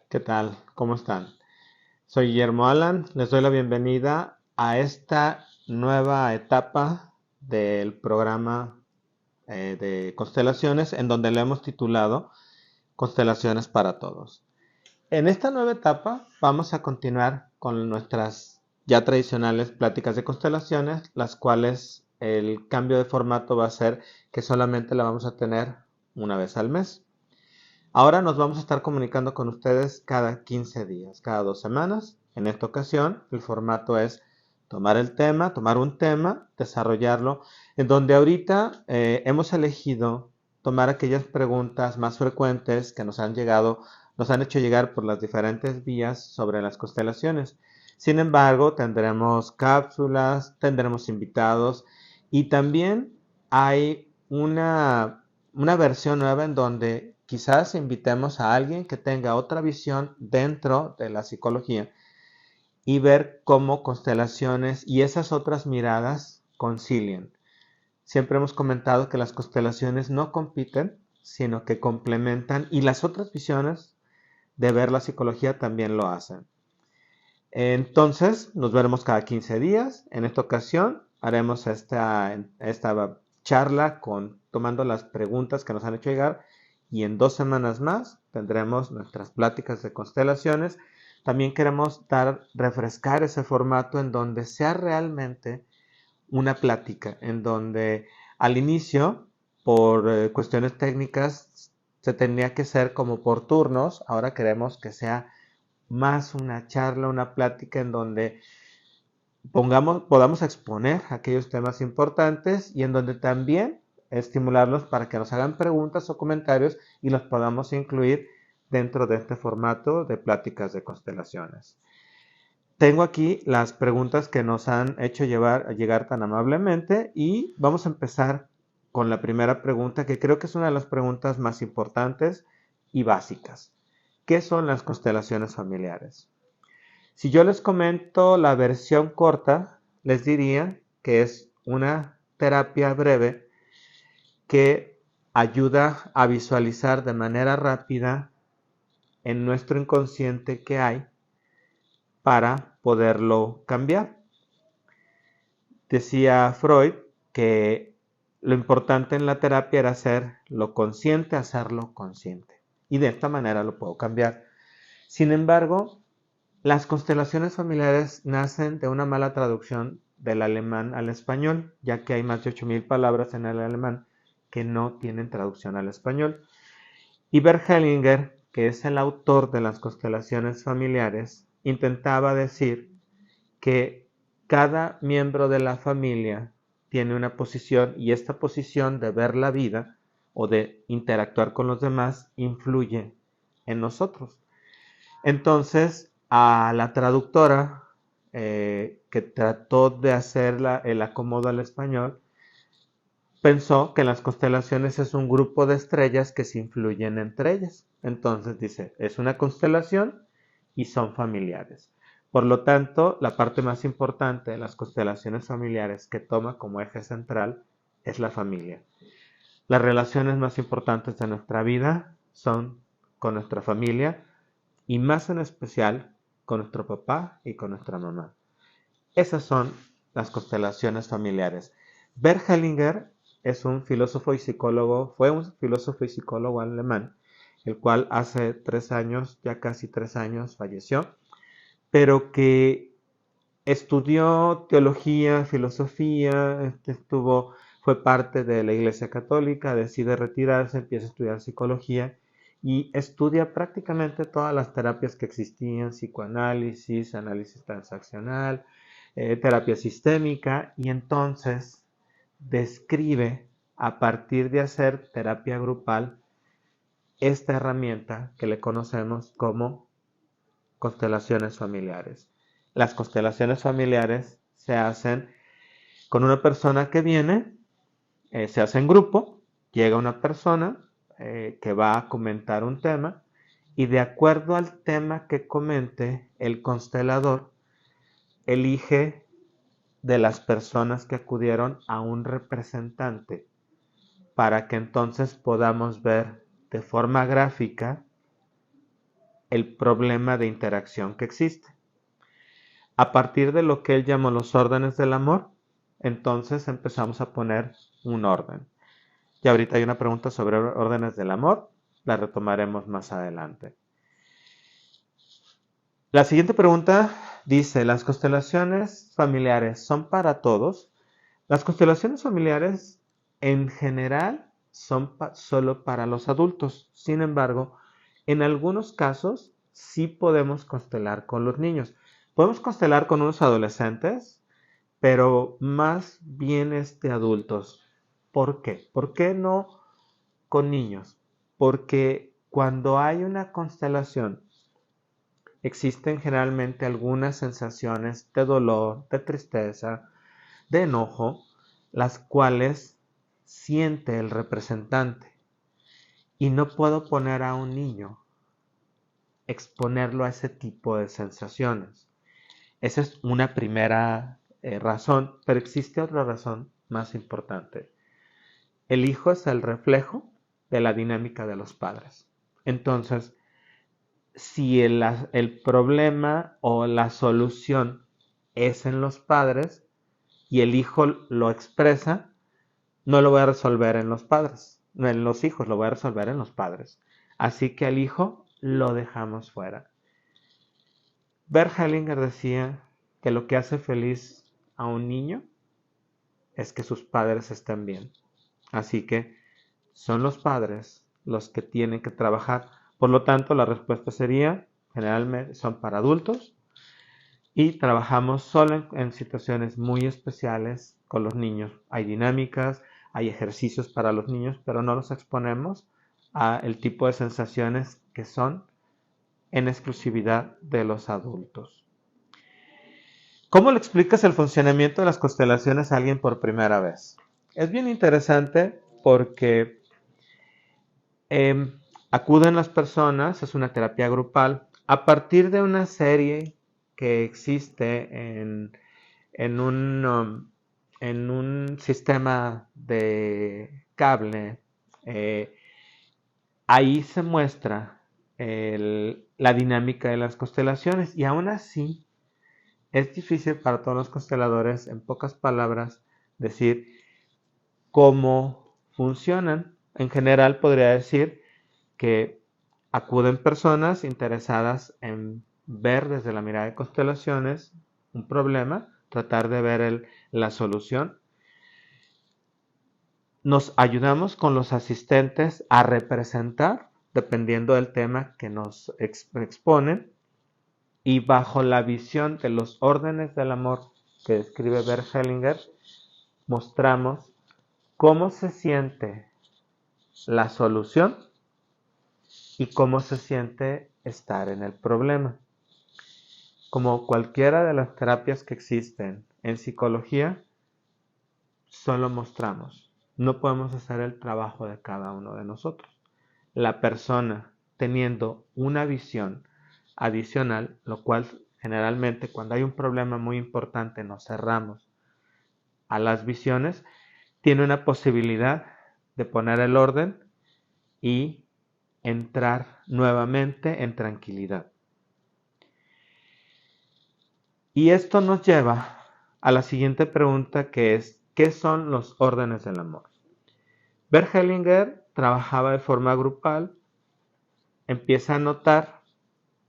¿Qué tal? ¿Cómo están? Soy Guillermo Alan, les doy la bienvenida a esta nueva etapa del programa de constelaciones en donde le hemos titulado Constelaciones para Todos. En esta nueva etapa vamos a continuar con nuestras ya tradicionales pláticas de constelaciones, las cuales el cambio de formato va a ser que solamente la vamos a tener una vez al mes. Ahora nos vamos a estar comunicando con ustedes cada 15 días, cada 2 semanas. En esta ocasión, el formato es tomar un tema, desarrollarlo, en donde ahorita hemos elegido tomar aquellas preguntas más frecuentes que nos han hecho llegar por las diferentes vías sobre las constelaciones. Sin embargo, tendremos cápsulas, tendremos invitados y también hay una versión nueva en donde quizás invitemos a alguien que tenga otra visión dentro de la psicología y ver cómo constelaciones y esas otras miradas concilian. Siempre hemos comentado que las constelaciones no compiten, sino que complementan y las otras visiones de ver la psicología también lo hacen. Entonces, nos veremos cada 15 días. En esta ocasión haremos esta charla tomando las preguntas que nos han hecho llegar y en 2 semanas más tendremos nuestras pláticas de constelaciones. También queremos refrescar ese formato en donde sea realmente una plática, en donde al inicio, por cuestiones técnicas, se tenía que ser como por turnos. Ahora queremos que sea más una charla, una plática en donde podamos exponer aquellos temas importantes y en donde también estimularlos para que nos hagan preguntas o comentarios y los podamos incluir dentro de este formato de pláticas de constelaciones. Tengo aquí las preguntas que nos han hecho llegar tan amablemente y vamos a empezar con la primera pregunta que creo que es una de las preguntas más importantes y básicas. ¿Qué son las constelaciones familiares? Si yo les comento la versión corta, les diría que es una terapia breve que ayuda a visualizar de manera rápida en nuestro inconsciente qué hay para poderlo cambiar. Decía Freud que lo importante en la terapia era hacer lo consciente, hacerlo consciente. Y de esta manera lo puedo cambiar. Sin embargo, las constelaciones familiares nacen de una mala traducción del alemán al español, ya que hay más de 8000 palabras en el alemán que no tienen traducción al español. Y Bert Hellinger, que es el autor de las constelaciones familiares, intentaba decir que cada miembro de la familia tiene una posición y esta posición de ver la vida o de interactuar con los demás influye en nosotros. Entonces, a la traductora que trató de hacer el acomodo al español, pensó que las constelaciones es un grupo de estrellas que se influyen entre ellas. Entonces dice, es una constelación y son familiares. Por lo tanto, la parte más importante de las constelaciones familiares que toma como eje central es la familia. Las relaciones más importantes de nuestra vida son con nuestra familia y más en especial con nuestro papá y con nuestra mamá. Esas son las constelaciones familiares. Bert Hellinger es un filósofo y psicólogo, fue un filósofo y psicólogo alemán, el cual hace 3 años, ya casi 3 años, falleció, pero que estudió teología, filosofía, fue parte de la Iglesia Católica, decide retirarse, empieza a estudiar psicología y estudia prácticamente todas las terapias que existían, psicoanálisis, análisis transaccional, terapia sistémica, y entonces describe a partir de hacer terapia grupal esta herramienta que le conocemos como constelaciones familiares. Las constelaciones familiares se hacen con una persona que viene, se hace en grupo, llega una persona que va a comentar un tema y de acuerdo al tema que comente, el constelador elige de las personas que acudieron a un representante para que entonces podamos ver de forma gráfica el problema de interacción que existe. A partir de lo que él llamó los órdenes del amor, entonces empezamos a poner un orden. Y ahorita hay una pregunta sobre órdenes del amor, la retomaremos más adelante. La siguiente pregunta dice, ¿las constelaciones familiares son para todos? Las constelaciones familiares en general son solo para los adultos. Sin embargo, en algunos casos sí podemos constelar con los niños. Podemos constelar con unos adolescentes, pero más bien adultos. ¿Por qué? ¿Por qué no con niños? Porque cuando hay una constelación, existen generalmente algunas sensaciones de dolor, de tristeza, de enojo, las cuales siente el representante. Y no puedo poner a un niño, exponerlo a ese tipo de sensaciones. Esa es una primera razón, pero existe otra razón más importante. El hijo es el reflejo de la dinámica de los padres. Entonces, si el problema o la solución es en los padres y el hijo lo expresa, no lo voy a resolver en los padres, no en los hijos, lo voy a resolver en los padres. Así que al hijo lo dejamos fuera. Bert Hellinger decía que lo que hace feliz a un niño es que sus padres estén bien. Así que son los padres los que tienen que trabajar. Por lo tanto, la respuesta sería, generalmente son para adultos y trabajamos solo en situaciones muy especiales con los niños. Hay dinámicas, hay ejercicios para los niños, pero no los exponemos a el tipo de sensaciones que son en exclusividad de los adultos. ¿Cómo le explicas el funcionamiento de las constelaciones a alguien por primera vez? Es bien interesante porque acuden las personas, es una terapia grupal, a partir de una serie que existe en un sistema de cable. Ahí se muestra la dinámica de las constelaciones y aún así es difícil para todos los consteladores, en pocas palabras, decir cómo funcionan. En general podría decir que acuden personas interesadas en ver desde la mirada de constelaciones un problema, tratar de ver la solución. Nos ayudamos con los asistentes a representar, dependiendo del tema que nos exponen, y bajo la visión de los órdenes del amor que describe Bert Hellinger, mostramos cómo se siente la solución y cómo se siente estar en el problema. Como cualquiera de las terapias que existen en psicología, solo mostramos. No podemos hacer el trabajo de cada uno de nosotros. La persona teniendo una visión adicional, lo cual generalmente cuando hay un problema muy importante nos cerramos a las visiones, tiene una posibilidad de poner el orden y entrar nuevamente en tranquilidad. Y esto nos lleva a la siguiente pregunta, que es, ¿qué son los órdenes del amor? Bert Hellinger trabajaba de forma grupal, empieza a notar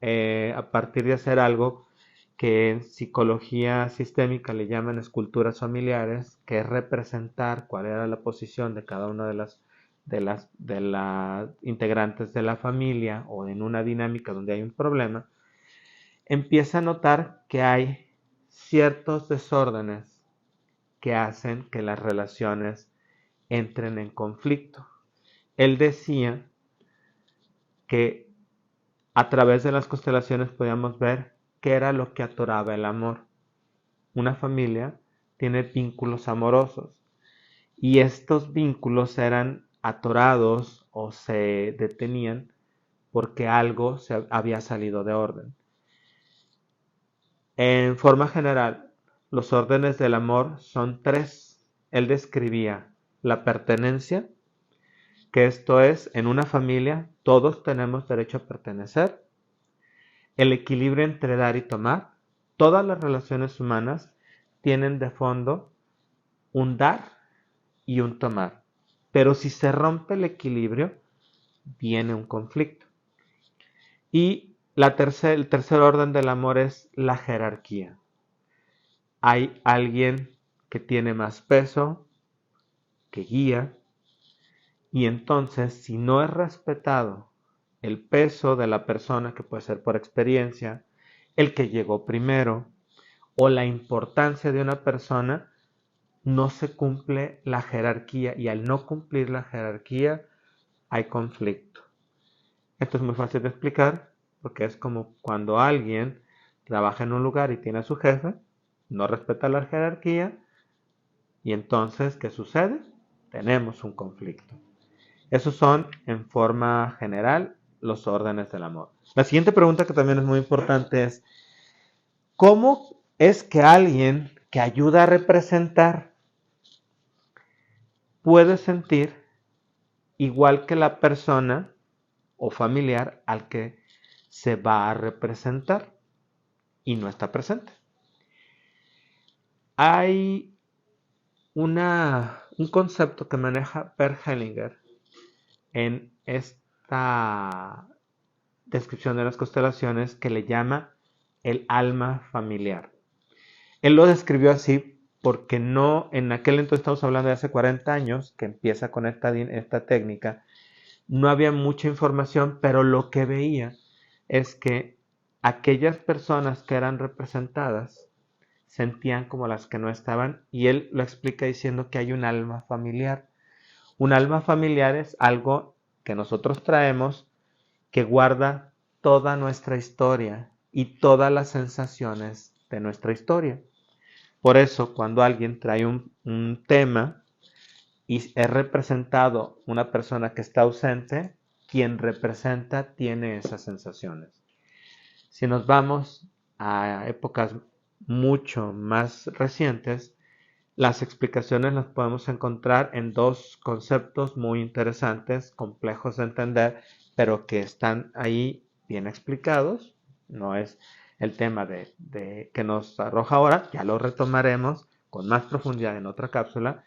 a partir de hacer algo que en psicología sistémica le llaman esculturas familiares, que es representar cuál era la posición de cada una de las integrantes de la familia o en una dinámica donde hay un problema, empieza a notar que hay ciertos desórdenes que hacen que las relaciones entren en conflicto. Él decía que a través de las constelaciones podíamos ver qué era lo que atoraba el amor. Una familia tiene vínculos amorosos y estos vínculos eran atorados o se detenían porque algo se había salido de orden. En forma general, los órdenes del amor son tres. Él describía la pertenencia, que esto es, en una familia todos tenemos derecho a pertenecer. el equilibrio entre dar y tomar. Todas las relaciones humanas tienen de fondo un dar y un tomar. Pero si se rompe el equilibrio, viene un conflicto. Y el tercer orden del amor es la jerarquía. Hay alguien que tiene más peso, que guía, y entonces si no es respetado el peso de la persona, que puede ser por experiencia, el que llegó primero, o la importancia de una persona, no se cumple la jerarquía, y al no cumplir la jerarquía hay conflicto. Esto es muy fácil de explicar porque es como cuando alguien trabaja en un lugar y tiene a su jefe, no respeta la jerarquía, y entonces, ¿qué sucede? Tenemos un conflicto. Esos son, en forma general, los órdenes del amor. La siguiente pregunta, que también es muy importante, es ¿cómo es que alguien que ayuda a representar puede sentir igual que la persona o familiar al que se va a representar y no está presente? Hay un concepto que maneja Bert Hellinger en esta descripción de las constelaciones, que le llama el alma familiar. Él lo describió así porque no, en aquel entonces, estamos hablando de hace 40 años, que empieza con esta técnica, no había mucha información, pero lo que veía es que aquellas personas que eran representadas sentían como las que no estaban, y él lo explica diciendo que hay un alma familiar. Un alma familiar es algo que nosotros traemos, que guarda toda nuestra historia y todas las sensaciones de nuestra historia. Por eso, cuando alguien trae un tema y es representado una persona que está ausente, quien representa tiene esas sensaciones. Si nos vamos a épocas mucho más recientes, las explicaciones las podemos encontrar en dos conceptos muy interesantes, complejos de entender, pero que están ahí bien explicados. No es el tema que nos arroja ahora, ya lo retomaremos con más profundidad en otra cápsula,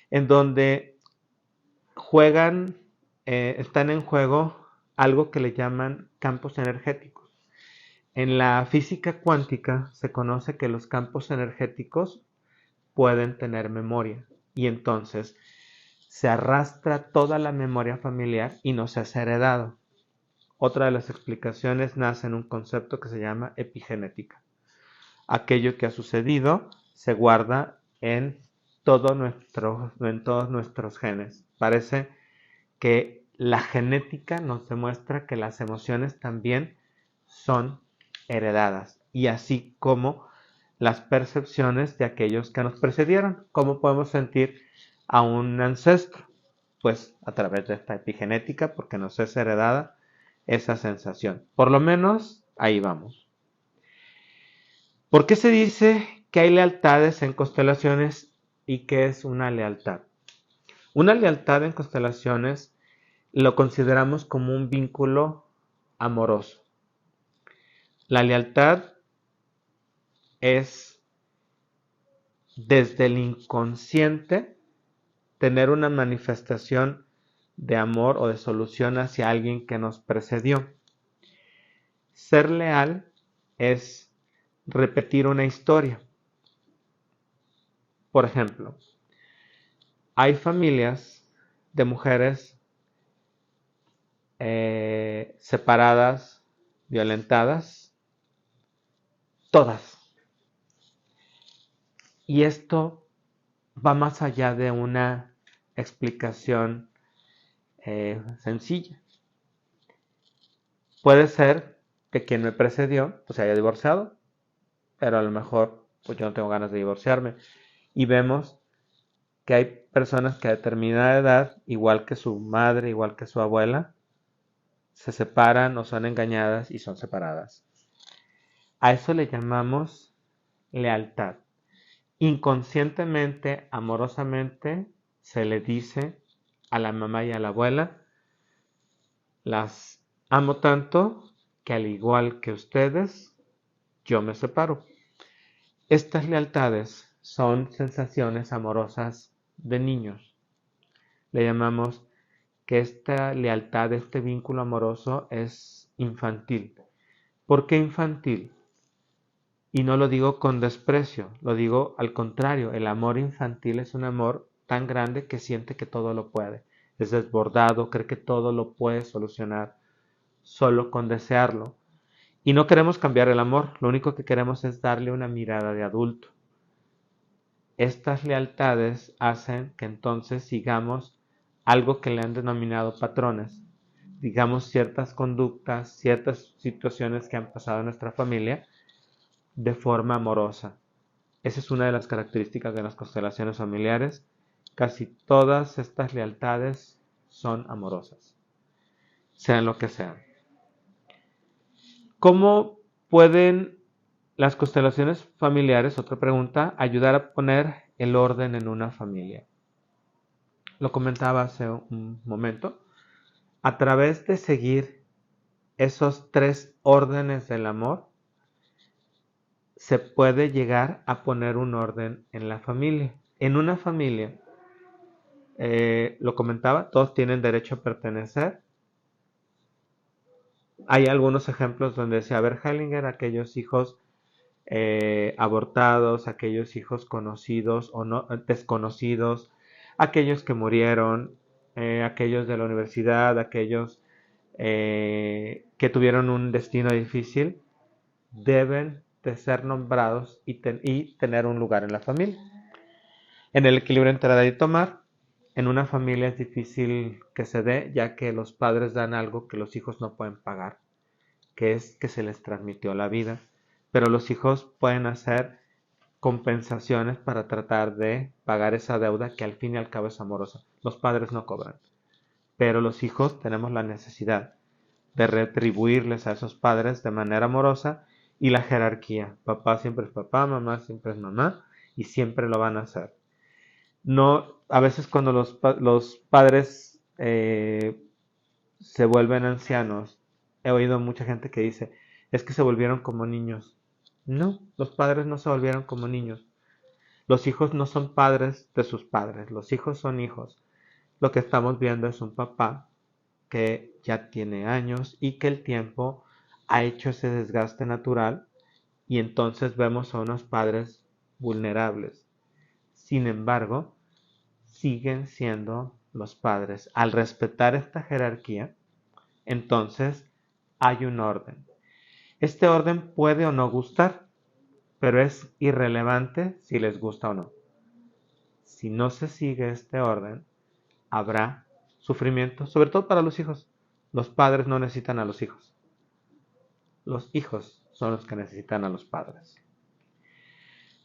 en donde están en juego algo que le llaman campos energéticos. En la física cuántica se conoce que los campos energéticos pueden tener memoria, y entonces se arrastra toda la memoria familiar y no se hace heredado. Otra de las explicaciones nace en un concepto que se llama epigenética. Aquello que ha sucedido se guarda en todos nuestros genes. Parece que la genética nos demuestra que las emociones también son heredadas, y así como las percepciones de aquellos que nos precedieron. ¿Cómo podemos sentir a un ancestro? Pues a través de esta epigenética, porque nos es heredada esa sensación. Por lo menos ahí vamos. ¿Por qué se dice que hay lealtades en constelaciones y qué es una lealtad? Una lealtad en constelaciones lo consideramos como un vínculo amoroso. La lealtad es, desde el inconsciente, tener una manifestación de amor o de solución hacia alguien que nos precedió. Ser leal es repetir una historia. Por ejemplo, hay familias de mujeres separadas, violentadas, todas. Y esto va más allá de una explicación sencilla. Puede ser que quien me precedió pues se haya divorciado, pero a lo mejor pues yo no tengo ganas de divorciarme. Y vemos que hay personas que a determinada edad, igual que su madre, igual que su abuela, se separan o son engañadas y son separadas. A eso le llamamos lealtad. Inconscientemente, amorosamente, se le dice a la mamá y a la abuela: las amo tanto que al igual que ustedes, yo me separo. Estas lealtades son sensaciones amorosas de niños. Le llamamos que esta lealtad, este vínculo amoroso es infantil. ¿Por qué infantil? Y no lo digo con desprecio, lo digo al contrario. El amor infantil es un amor tan grande que siente que todo lo puede. Es desbordado, cree que todo lo puede solucionar solo con desearlo. Y no queremos cambiar el amor, lo único que queremos es darle una mirada de adulto. Estas lealtades hacen que entonces sigamos algo que le han denominado patrones, digamos ciertas conductas, ciertas situaciones que han pasado en nuestra familia de forma amorosa. Esa es una de las características de las constelaciones familiares. Casi todas estas lealtades son amorosas, sean lo que sean. ¿Cómo pueden las constelaciones familiares, otra pregunta, ayudar a poner el orden en una familia? Lo comentaba hace un momento. A través de seguir esos 3 órdenes del amor, se puede llegar a poner un orden en la familia. En una familia, lo comentaba, todos tienen derecho a pertenecer. Hay algunos ejemplos donde decía Bert Hellinger, aquellos hijos abortados, aquellos hijos conocidos o no desconocidos, aquellos que murieron, aquellos de la universidad, aquellos que tuvieron un destino difícil, deben de ser nombrados y tener un lugar en la familia. En el equilibrio entre dar y tomar, en una familia es difícil que se dé, ya que los padres dan algo que los hijos no pueden pagar, que es que se les transmitió la vida, pero los hijos pueden hacer compensaciones para tratar de pagar esa deuda que al fin y al cabo es amorosa. Los padres no cobran, pero los hijos tenemos la necesidad de retribuirles a esos padres de manera amorosa, y la jerarquía. Papá siempre es papá, mamá siempre es mamá, y siempre lo van a hacer. No, a veces cuando los padres se vuelven ancianos, he oído mucha gente que dice, es que se volvieron como niños. No, los padres no se volvieron como niños. Los hijos no son padres de sus padres, los hijos son hijos. Lo que estamos viendo es un papá que ya tiene años y que el tiempo ha hecho ese desgaste natural, y entonces vemos a unos padres vulnerables. Sin embargo, siguen siendo los padres. Al respetar esta jerarquía, entonces hay un orden. Este orden puede o no gustar, pero es irrelevante si les gusta o no. Si no se sigue este orden, habrá sufrimiento, sobre todo para los hijos. Los padres no necesitan a los hijos. Los hijos son los que necesitan a los padres.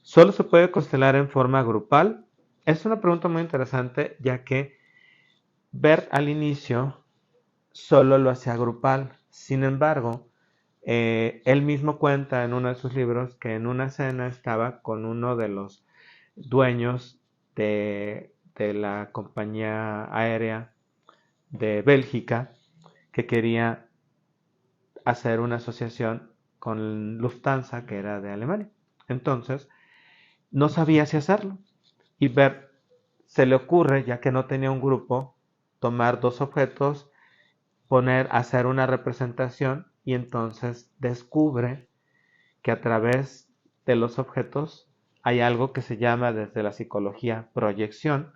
¿Solo se puede constelar en forma grupal? Es una pregunta muy interesante, ya que Bert al inicio solo lo hacía grupal. Sin embargo, él mismo cuenta en uno de sus libros que en una cena estaba con uno de los dueños de la compañía aérea de Bélgica, que quería hacer una asociación con Lufthansa, que era de Alemania. Entonces, no sabía si hacerlo. Y Bert se le ocurre, ya que no tenía un grupo, tomar 2 objetos, hacer una representación, y entonces descubre que a través de los objetos hay algo que se llama desde la psicología proyección.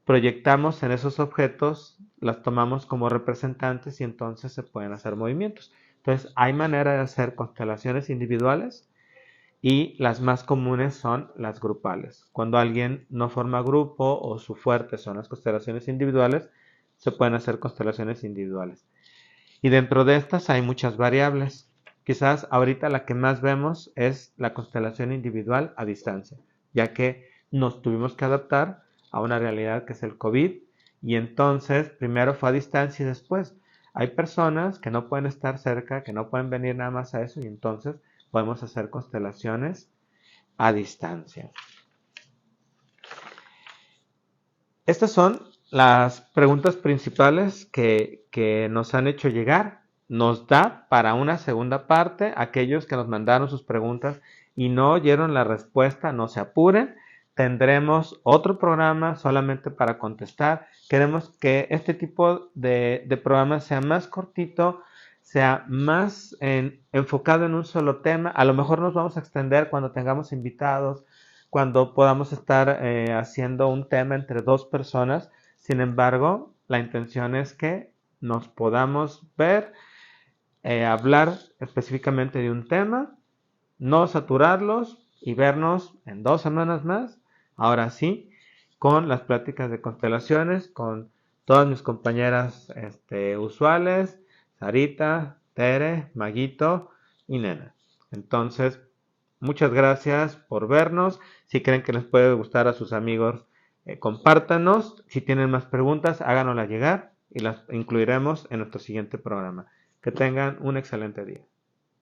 Proyectamos en esos objetos, las tomamos como representantes y entonces se pueden hacer movimientos. Entonces hay manera de hacer constelaciones individuales, y las más comunes son las grupales. Cuando alguien no forma grupo o su fuerte son las constelaciones individuales, se pueden hacer constelaciones individuales. Y dentro de estas hay muchas variables. Quizás ahorita la que más vemos es la constelación individual a distancia, ya que nos tuvimos que adaptar a una realidad que es el COVID, y entonces primero fue a distancia y después hay personas que no pueden estar cerca, que no pueden venir nada más a eso, y entonces podemos hacer constelaciones a distancia. Estas son las preguntas principales que nos han hecho llegar. nos da para una segunda parte. Aquellos que nos mandaron sus preguntas y no oyeron la respuesta, no se apuren. Tendremos otro programa solamente para contestar. Queremos que este tipo de programa sea más cortito, sea más enfocado en un solo tema. A lo mejor nos vamos a extender cuando tengamos invitados, cuando podamos estar haciendo un tema entre dos personas. Sin embargo, la intención es que nos podamos ver, hablar específicamente de un tema, no saturarlos y vernos en 2 semanas más. Ahora sí, con las pláticas de constelaciones, con todas mis compañeras usuales, Sarita, Tere, Maguito y Nena. Entonces, muchas gracias por vernos. Si creen que les puede gustar a sus amigos, compártanos. Si tienen más preguntas, háganoslas llegar y las incluiremos en nuestro siguiente programa. Que tengan un excelente día.